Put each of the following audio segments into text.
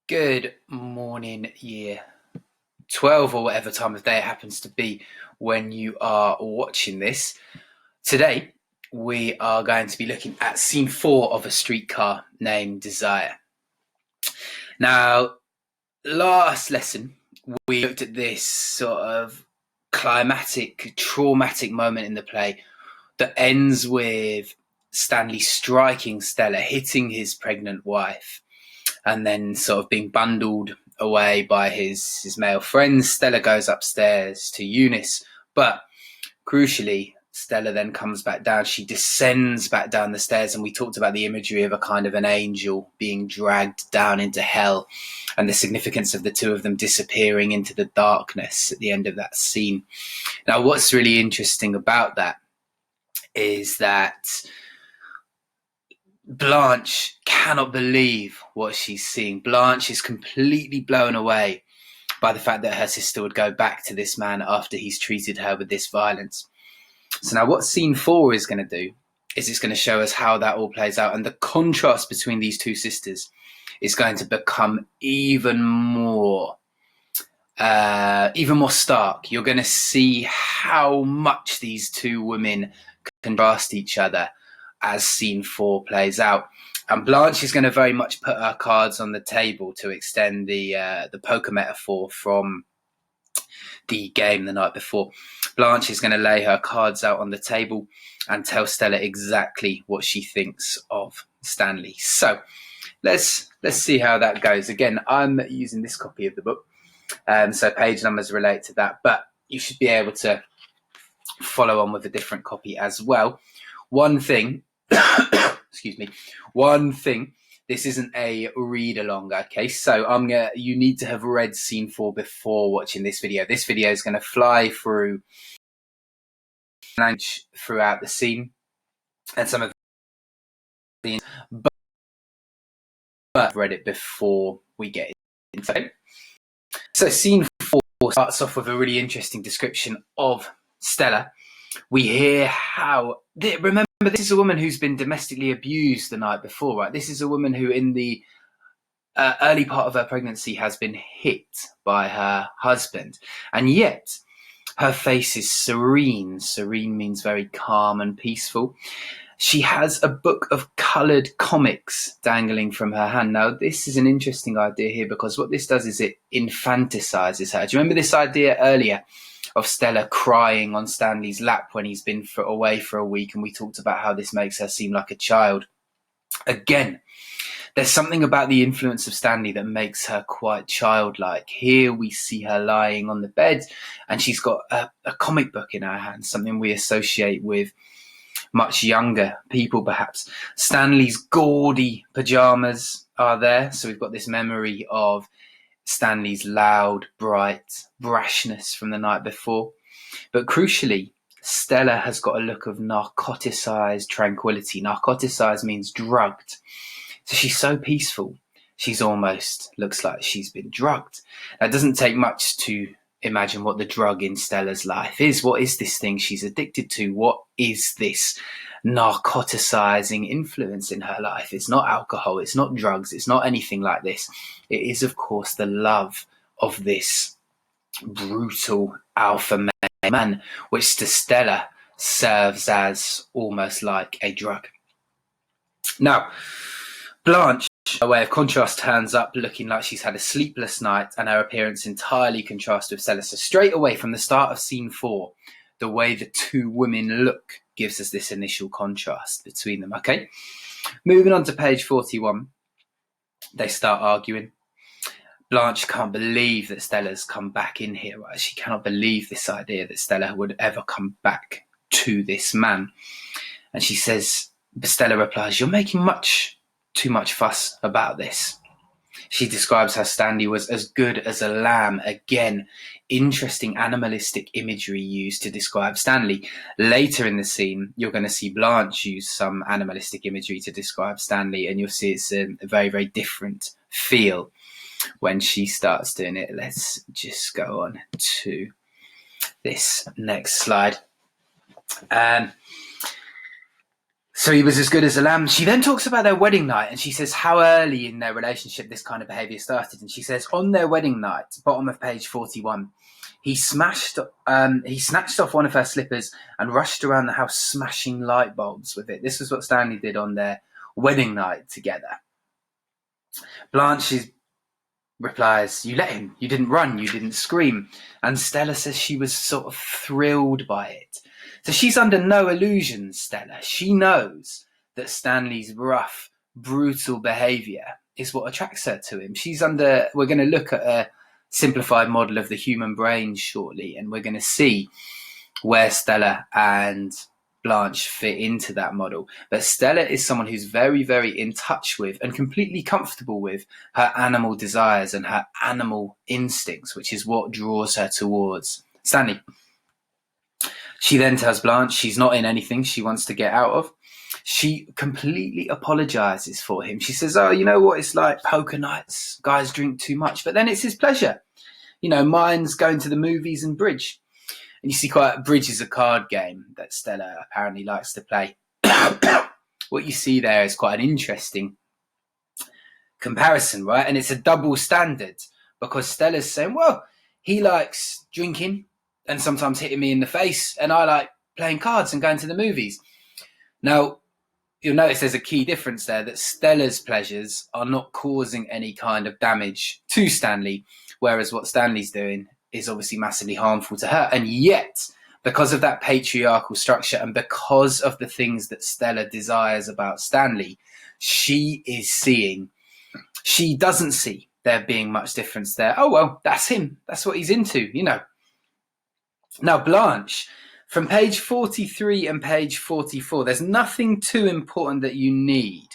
Good morning, year 12, or whatever time of day it happens to be when you are watching this. Today, we are going to be looking at scene 4 of A Streetcar Named Desire. Now, last lesson, we looked at this sort of climatic, traumatic moment in the play that ends with Stanley striking Stella, hitting his pregnant wife, and then sort of being bundled away by his male friends. Stella goes upstairs to Eunice, but crucially, Stella then comes back down. She descends back down the stairs, and we talked about the imagery of a kind of an angel being dragged down into hell and the significance of the two of them disappearing into the darkness at the end of that scene. Now, what's really interesting about that is that Blanche cannot believe what she's seeing. Blanche is completely blown away by the fact that her sister would go back to this man after he's treated her with this violence. So now what scene 4 is going to do is it's going to show us how that all plays out, and the contrast between these two sisters is going to become even more stark. You're going to see how much these two women contrast each other as scene 4 plays out. And Blanche is going to very much put her cards on the table, to extend the poker metaphor from the game the night before. Blanche is going to lay her cards out on the table and tell Stella exactly what she thinks of Stanley. So let's see how that goes. Again, I'm using this copy of the book, so page numbers relate to that, but you should be able to follow on with a different copy as well. One thing, this isn't a read along, okay? So you need to have read scene 4 before watching this video. This video is going to fly through language throughout the scene and some of the, but I've read it before we get into it. So scene 4 starts off with a really interesting description of Stella. We hear how, remember, this is a woman who's been domestically abused the night before, right? This is a woman who in the early part of her pregnancy has been hit by her husband, and yet her face is serene. Serene means very calm and peaceful. She has a book of coloured comics dangling from her hand. Now, this is an interesting idea here, because what this does is it infantilizes her. Do you remember this idea earlier of Stella crying on Stanley's lap when he's been away for a week, and we talked about how this makes her seem like a child? Again, there's something about the influence of Stanley that makes her quite childlike. Here we see her lying on the bed, and she's got a comic book in her hand, something we associate with much younger people, perhaps. Stanley's gaudy pajamas are there, so we've got this memory of Stanley's loud, bright brashness from the night before. But crucially, Stella has got a look of narcoticized tranquility. Narcoticized means drugged. So she's so peaceful, she's almost looks like she's been drugged. Now, it doesn't take much to imagine what the drug in Stella's life is. What is this thing she's addicted to? What is this narcoticizing influence in her life? It's not alcohol, it's not drugs, it's not anything like this. It is, of course, the love of this brutal alpha man, which to Stella serves as almost like a drug. Now, Blanche, by way of contrast, turns up looking like she's had a sleepless night, and her appearance entirely contrasts with Stella. So straight away from the start of scene 4, the way the two women look gives us this initial contrast between them, okay? Moving on to page 41, they start arguing. Blanche can't believe that Stella's come back in here, right? She cannot believe this idea that Stella would ever come back to this man. And she says, Stella replies, "You're making too much fuss about this." She describes how Stanley was as good as a lamb. Again, interesting animalistic imagery used to describe Stanley. Later in the scene, you're going to see Blanche use some animalistic imagery to describe Stanley, and you'll see it's a very, very different feel when she starts doing it. Let's just go on to this next slide. So he was as good as a lamb. She then talks about their wedding night, and she says how early in their relationship this kind of behaviour started. And she says, on their wedding night, bottom of page 41, he snatched off one of her slippers and rushed around the house smashing light bulbs with it. This was what Stanley did on their wedding night together. Blanche replies, you let him, you didn't run, you didn't scream. And Stella says she was sort of thrilled by it. So she's under no illusions, Stella. She knows that Stanley's rough, brutal behaviour is what attracts her to him. We're going to look at a simplified model of the human brain shortly, and we're going to see where Stella and Blanche fit into that model. But Stella is someone who's very, very in touch with and completely comfortable with her animal desires and her animal instincts, which is what draws her towards Stanley. She then tells Blanche she's not in anything she wants to get out of. She completely apologises for him. She says, oh, you know what it's like, poker nights, guys drink too much, but then it's his pleasure. You know, mine's going to the movies and bridge. And you see bridge is a card game that Stella apparently likes to play. What you see there is quite an interesting comparison, right? And it's a double standard, because Stella's saying, well, he likes drinking and sometimes hitting me in the face, and I like playing cards and going to the movies. Now, you'll notice there's a key difference there, that Stella's pleasures are not causing any kind of damage to Stanley, whereas what Stanley's doing is obviously massively harmful to her. And yet, because of that patriarchal structure and because of the things that Stella desires about Stanley, she doesn't see there being much difference there. Oh, well, that's him. That's what he's into, you know. Now, Blanche, from page 43 and page 44, there's nothing too important that you need,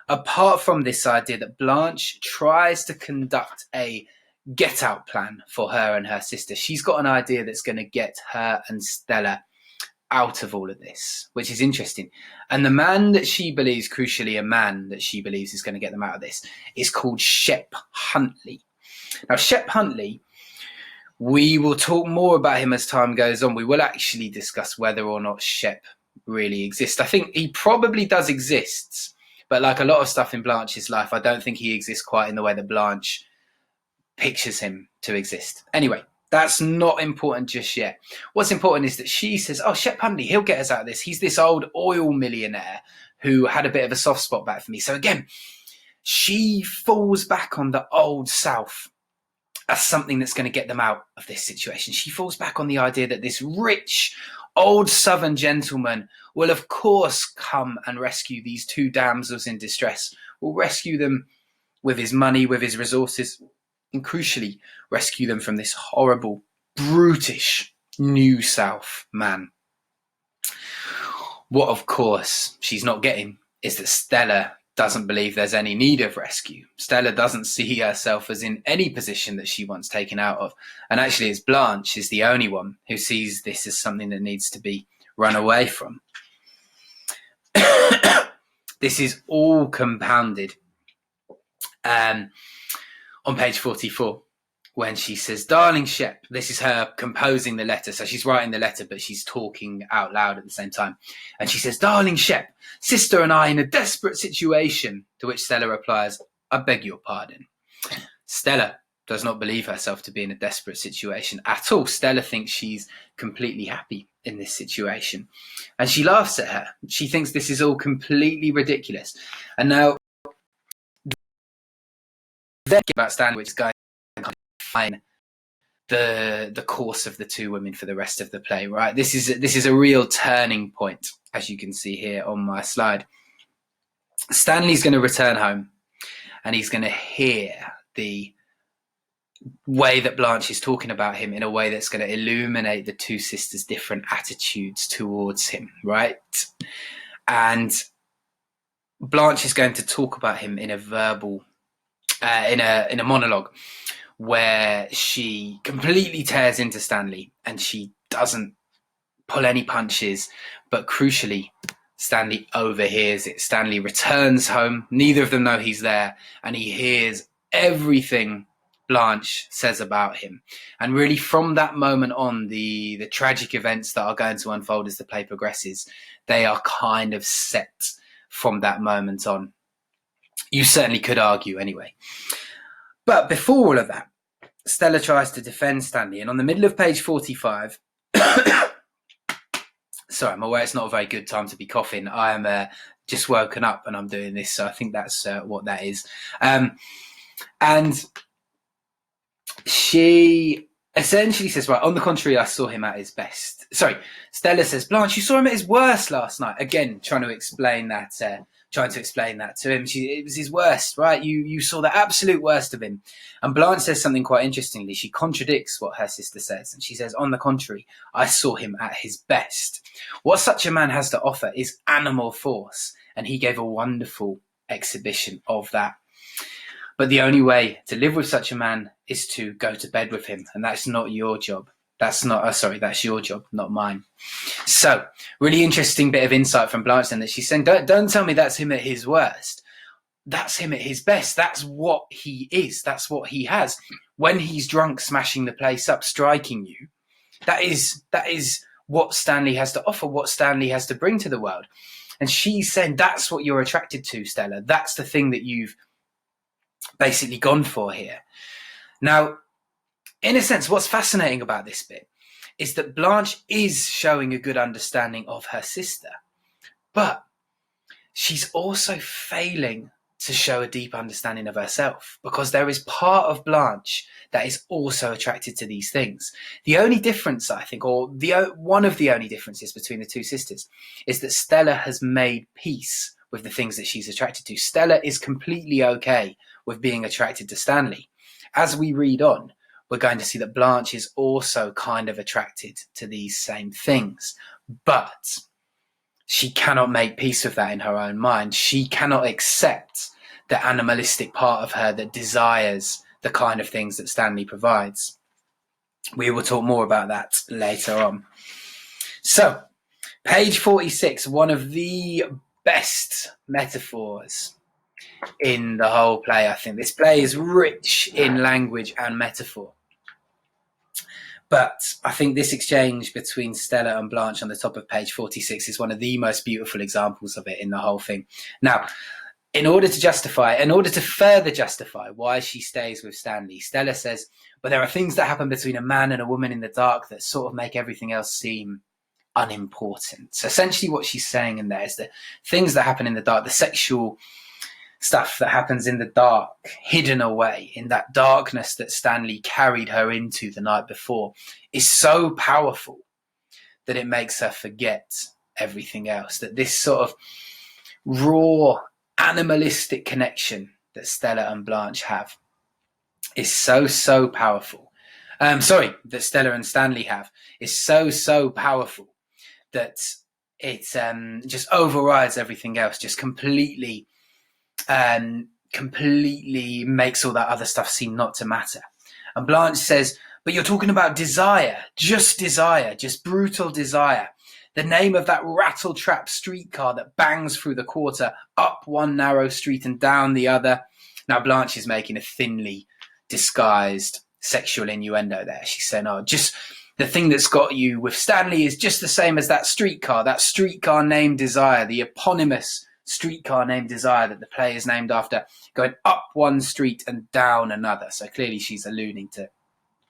apart from this idea that Blanche tries to conduct a get-out plan for her and her sister. She's got an idea that's going to get her and Stella out of all of this, which is interesting. And the man that she believes, crucially, a man that she believes is going to get them out of this, is called Shep Huntley. Now, Shep Huntley, we will talk more about him as time goes on. We will actually discuss whether or not Shep really exists. I think he probably does exist, but like a lot of stuff in Blanche's life, I don't think he exists quite in the way that Blanche pictures him to exist. Anyway, that's not important just yet. What's important is that she says, oh, Shep Huntley, he'll get us out of this. He's this old oil millionaire who had a bit of a soft spot back for me. So again, she falls back on the old South as something that's going to get them out of this situation. She falls back on the idea that this rich, old Southern gentleman will, of course, come and rescue these two damsels in distress, will rescue them with his money, with his resources, and crucially, rescue them from this horrible, brutish New South man. What, of course, she's not getting is that Stella doesn't believe there's any need of rescue. Stella doesn't see herself as in any position that she wants taken out of. And actually, it's Blanche is the only one who sees this as something that needs to be run away from. This is all compounded on page 44, when she says, darling Shep, this is her composing the letter. So she's writing the letter, but she's talking out loud at the same time. And she says, darling Shep, sister and I in a desperate situation. To which Stella replies, I beg your pardon. Stella does not believe herself to be in a desperate situation at all. Stella thinks she's completely happy in this situation. And she laughs at her. She thinks this is all completely ridiculous. And now, then about Stanley, which is going to define the course of the two women for the rest of the play, right? This is a real turning point, as you can see here on my slide. Stanley's going to return home, and he's going to hear the way that Blanche is talking about him in a way that's going to illuminate the two sisters' different attitudes towards him, right? And Blanche is going to talk about him in a verbal, in a monologue, where she completely tears into Stanley and she doesn't pull any punches, but crucially, Stanley overhears it. Stanley returns home. Neither of them know he's there, and he hears everything Blanche says about him. And really from that moment on, the tragic events that are going to unfold as the play progresses, they are kind of set from that moment on. You certainly could argue anyway. But before all of that, Stella tries to defend Stanley, and on the middle of page 45, sorry, I'm aware it's not a very good time to be coughing. I am just woken up and I'm doing this, so I think that's what that is. And she essentially says, right, on the contrary, I saw him at his best. Sorry, Stella says, Blanche, you saw him at his worst last night. Again, trying to explain that to him. It was his worst, right? You saw the absolute worst of him. And Blanche says something quite interestingly. She contradicts what her sister says. And she says, on the contrary, I saw him at his best. What such a man has to offer is animal force. And he gave a wonderful exhibition of that. But the only way to live with such a man is to go to bed with him. And that's not your job. That's your job, not mine. So, really interesting bit of insight from Blanche then, that she's saying, don't tell me that's him at his worst. That's him at his best. That's what he is. That's what he has. When he's drunk, smashing the place up, striking you, that is what Stanley has to offer, what Stanley has to bring to the world. And she's saying that's what you're attracted to, Stella. That's the thing that you've basically gone for here. Now, in a sense, what's fascinating about this bit is that Blanche is showing a good understanding of her sister, but she's also failing to show a deep understanding of herself, because there is part of Blanche that is also attracted to these things. The only difference, I think, or one of the only differences between the two sisters, is that Stella has made peace with the things that she's attracted to. Stella is completely okay with being attracted to Stanley. As we read on, we're going to see that Blanche is also kind of attracted to these same things, but she cannot make peace with that in her own mind. She cannot accept the animalistic part of her that desires the kind of things that Stanley provides. We will talk more about that later on. So, page 46, one of the best metaphors in the whole play, I think. This play is rich in language and metaphor. But I think this exchange between Stella and Blanche on the top of page 46 is one of the most beautiful examples of it in the whole thing. Now, in order to further justify why she stays with Stanley, Stella says, but there are things that happen between a man and a woman in the dark that sort of make everything else seem unimportant. So essentially what she's saying in there is that things that happen in the dark, the sexual stuff that happens in the dark, hidden away in that darkness that Stanley carried her into the night before, is so powerful that it makes her forget everything else. That this sort of raw, animalistic connection that Stella and Blanche have is so powerful. That Stella and Stanley have is so powerful that it just overrides everything else, just completely makes all that other stuff seem not to matter. And Blanche says, but you're talking about desire, just brutal desire. The name of that rattle-trap streetcar that bangs through the quarter, up one narrow street and down the other. Now, Blanche is making a thinly disguised sexual innuendo there. She's saying, oh, just the thing that's got you with Stanley is just the same as that streetcar named Desire, the eponymous streetcar named Desire that the play is named after, going up one street and down another. So clearly she's alluding to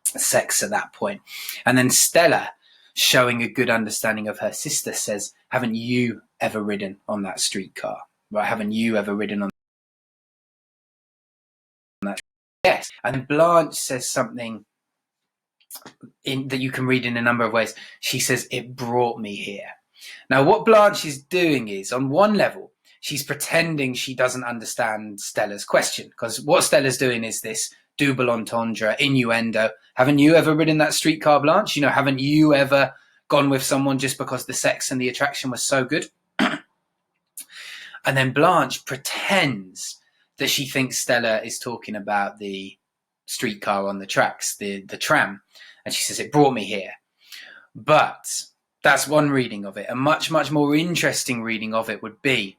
sex at that point. And then Stella, showing a good understanding of her sister, says, haven't you ever ridden on that streetcar? Right? Haven't you ever ridden on that? Yes. And Blanche says something that you can read in a number of ways. She says, it brought me here. Now, what Blanche is doing is, on one level, she's pretending she doesn't understand Stella's question, because what Stella's doing is this double entendre, innuendo. Haven't you ever ridden that streetcar, Blanche? Haven't you ever gone with someone just because the sex and the attraction was so good? And then Blanche pretends that she thinks Stella is talking about the streetcar on the tracks, the tram. And she says, it brought me here. But that's one reading of it. A much more interesting reading of it would be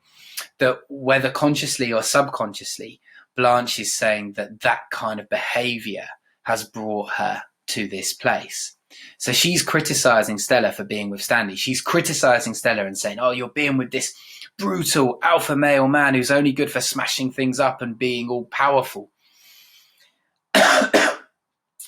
that, whether consciously or subconsciously, Blanche is saying that that kind of behaviour has brought her to this place. So she's criticising Stella for being with Stanley. She's criticising Stella and saying, oh, you're being with this brutal alpha male man who's only good for smashing things up and being all powerful.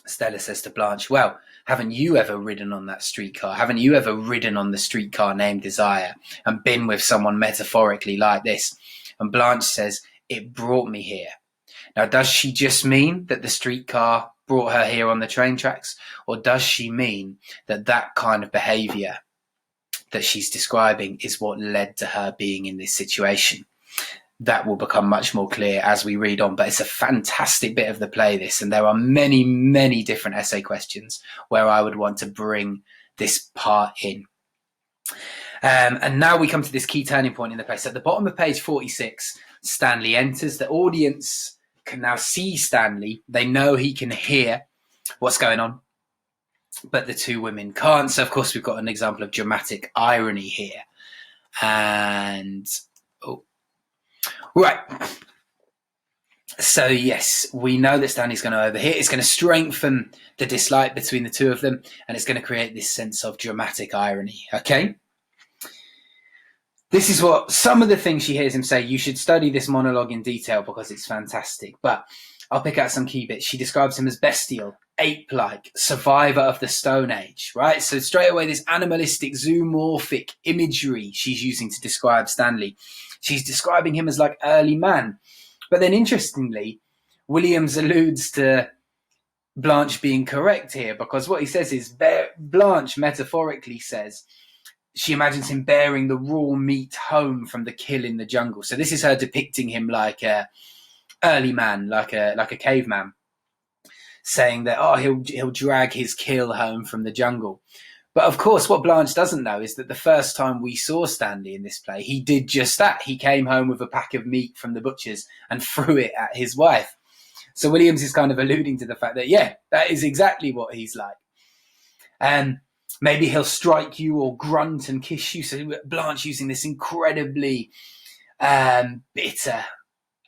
Stella says to Blanche, well, haven't you ever ridden on that streetcar? Haven't you ever ridden on the streetcar named Desire and been with someone metaphorically like this? And Blanche says, it brought me here. Now, does she just mean that the streetcar brought her here on the train tracks? Or does she mean that that kind of behaviour that she's describing is what led to her being in this situation? That will become much more clear as we read on, but it's a fantastic bit of the play, this, and there are many, many different essay questions where I would want to bring this part in. And now we come to this key turning point in the play. So at the bottom of page 46, Stanley enters. The audience can now see Stanley. They know he can hear what's going on, but the two women can't. So, of course, we've got an example of dramatic irony here. And... right. So, yes, we know that Stanley's going to overhear. It's going to strengthen the dislike between the two of them, and it's going to create this sense of dramatic irony, okay? This is what some of the things she hears him say. You should study this monologue in detail because it's fantastic. But I'll pick out some key bits. She describes him as bestial, ape-like, survivor of the Stone Age, right? So straight away, this animalistic, zoomorphic imagery she's using to describe Stanley. She's describing him as like early man. But then interestingly, Williams alludes to Blanche being correct here, because what he says is Blanche metaphorically says she imagines him bearing the raw meat home from the kill in the jungle. So this is her depicting him like a early man, like a caveman, saying that, oh, he'll drag his kill home from the jungle. But of course, what Blanche doesn't know is that the first time we saw Stanley in this play, he did just that. He came home with a pack of meat from the butcher's and threw it at his wife. So Williams is kind of alluding to the fact that, yeah, that is exactly what he's like. And maybe he'll strike you or grunt and kiss you. So Blanche using this incredibly bitter,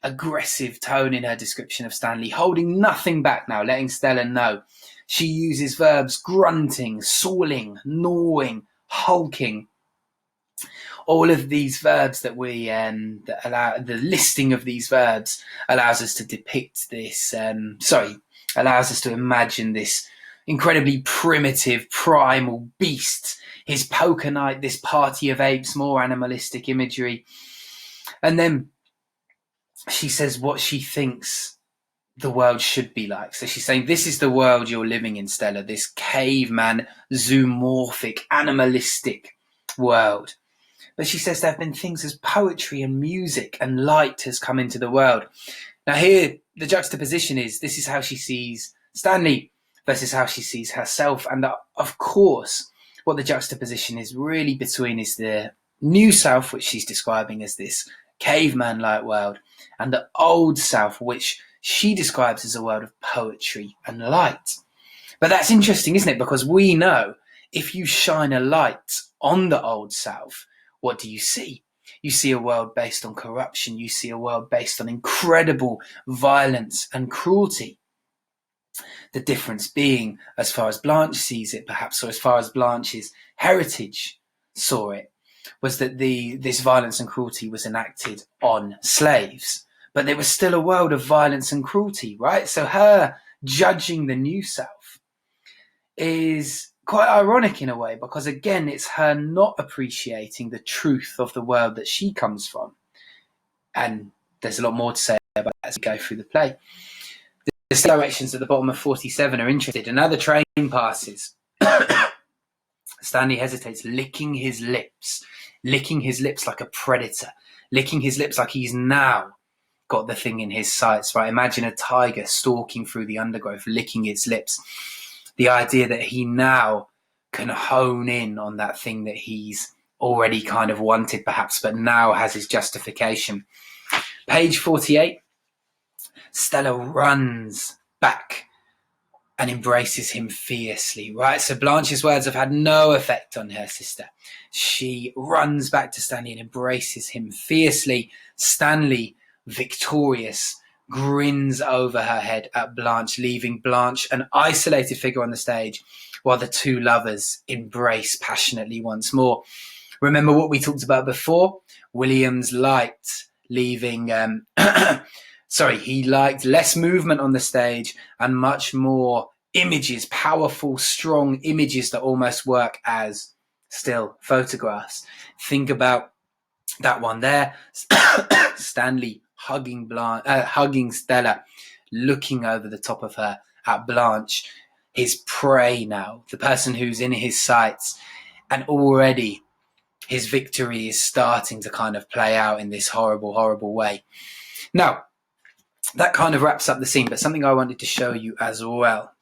aggressive tone in her description of Stanley, holding nothing back now, letting Stella know. She uses verbs grunting, sawing, gnawing, hulking. All of these verbs that we that allow, the listing of these verbs allows us to depict this. Allows us to imagine this incredibly primitive, primal beast. His poker night, this party of apes, more animalistic imagery, and then she says what she thinks the world should be like. So she's saying, this is the world you're living in, Stella, this caveman, zoomorphic, animalistic world. But she says there have been things as poetry and music and light has come into the world. Now here, the juxtaposition is, this is how she sees Stanley versus how she sees herself. And of course, what the juxtaposition is really between is the new self, which she's describing as this caveman-like world, and the old self, which she describes as a world of poetry and light. But that's interesting, isn't it? Because we know if you shine a light on the old self, what do you see? You see a world based on corruption. You see a world based on incredible violence and cruelty. The difference being, as far as Blanche sees it, perhaps, or as far as Blanche's heritage saw it, was that this violence and cruelty was enacted on slaves. But there was still a world of violence and cruelty, right? So her judging the new self is quite ironic in a way, because again, it's her not appreciating the truth of the world that she comes from. And there's a lot more to say about that as we go through the play. The directions at the bottom of 47 are interesting. Another train passes. Stanley hesitates, licking his lips like a predator, licking his lips like he's now got the thing in his sights, right? Imagine a tiger stalking through the undergrowth, licking its lips. The idea that he now can hone in on that thing that he's already kind of wanted, perhaps, but now has his justification. Page 48, Stella runs back and embraces him fiercely, right? So Blanche's words have had no effect on her sister. She runs back to Stanley and embraces him fiercely. Stanley, victorious, grins over her head at Blanche, leaving Blanche an isolated figure on the stage while the two lovers embrace passionately once more. Remember what we talked about before? Williams liked leaving, he liked less movement on the stage and much more images, powerful, strong images that almost work as still photographs. Think about that one there. Stanley hugging Stella, looking over the top of her at Blanche, his prey now, the person who's in his sights, and already his victory is starting to kind of play out in this horrible, horrible way. Now, that kind of wraps up the scene, but something I wanted to show you as well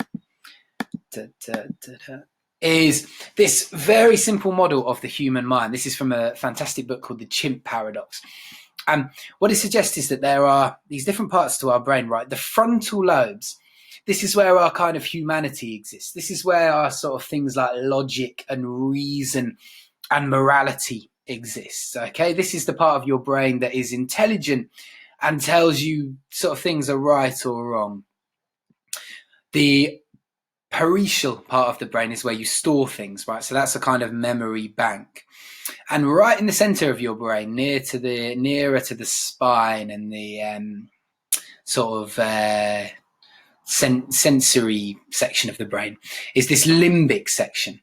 is this very simple model of the human mind. This is from a fantastic book called The Chimp Paradox. And what it suggests is that there are these different parts to our brain, right? The frontal lobes, this is where our kind of humanity exists. This is where our sort of things like logic and reason and morality exists, okay? This is the part of your brain that is intelligent and tells you sort of things are right or wrong. The parietal part of the brain is where you store things, right? So that's a kind of memory bank. And right in the center of your brain, nearer to the spine and the sensory section of the brain, is this limbic section.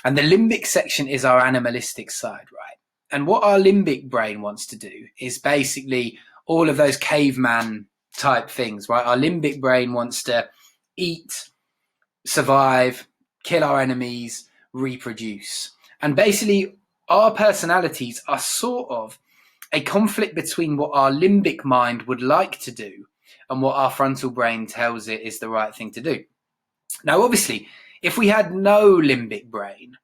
And the limbic section is our animalistic side, right? And what our limbic brain wants to do is basically all of those caveman type things, right? Our limbic brain wants to eat, survive, kill our enemies, reproduce. And basically our personalities are sort of a conflict between what our limbic mind would like to do and what our frontal brain tells it is the right thing to do. Now, obviously, if we had no limbic brain,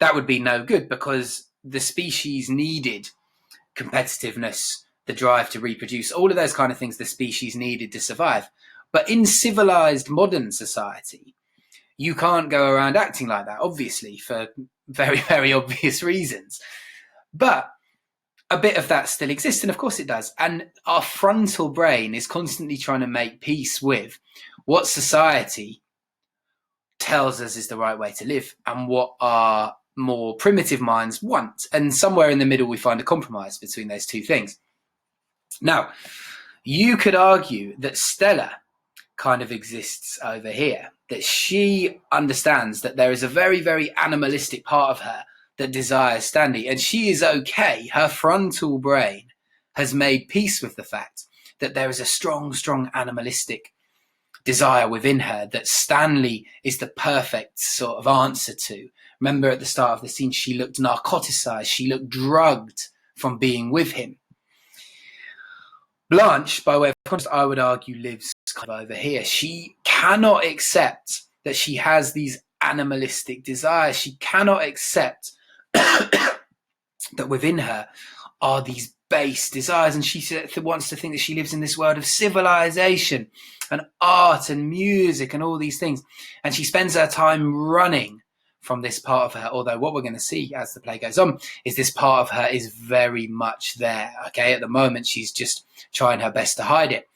that would be no good, because the species needed competitiveness, the drive to reproduce, all of those kind of things the species needed to survive. But in civilized modern society, you can't go around acting like that, obviously, for very, very obvious reasons. But a bit of that still exists, and of course it does. And our frontal brain is constantly trying to make peace with what society tells us is the right way to live and what our more primitive minds want. And somewhere in the middle, we find a compromise between those two things. Now, you could argue that Stella kind of exists over here, that she understands that there is a very, very animalistic part of her that desires Stanley, and she is okay. Her frontal brain has made peace with the fact that there is a strong, strong animalistic desire within her that Stanley is the perfect sort of answer to. Remember at the start of the scene, she looked narcoticized, she looked drugged from being with him. Blanche, by way of contrast, I would argue, lives kind of over here. She cannot accept that she has these animalistic desires. She cannot accept that within her are these base desires, and she wants to think that she lives in this world of civilization and art and music and all these things, and she spends her time running from this part of her, although what we're going to see as the play goes on is this part of her is very much there. Okay, at the moment she's just trying her best to hide it.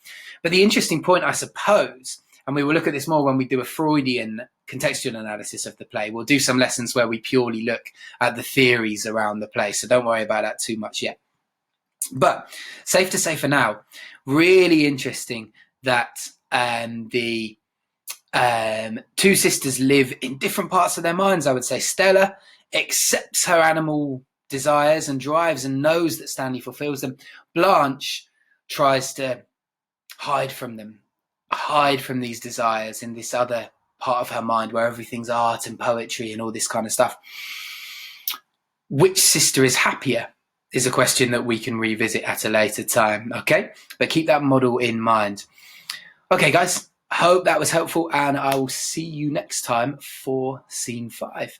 But the interesting point, I suppose, and we will look at this more when we do a Freudian contextual analysis of the play. We'll do some lessons where we purely look at the theories around the play, so don't worry about that too much yet. But safe to say for now, really interesting that the two sisters live in different parts of their minds, I would say. Stella accepts her animal desires and drives and knows that Stanley fulfills them. Blanche tries to hide from them, hide from these desires in this other part of her mind where everything's art and poetry and all this kind of stuff. Which sister is happier is a question that we can revisit at a later time, okay? But keep that model in mind. Okay, guys, hope that was helpful, and I will see you next time for Scene 5.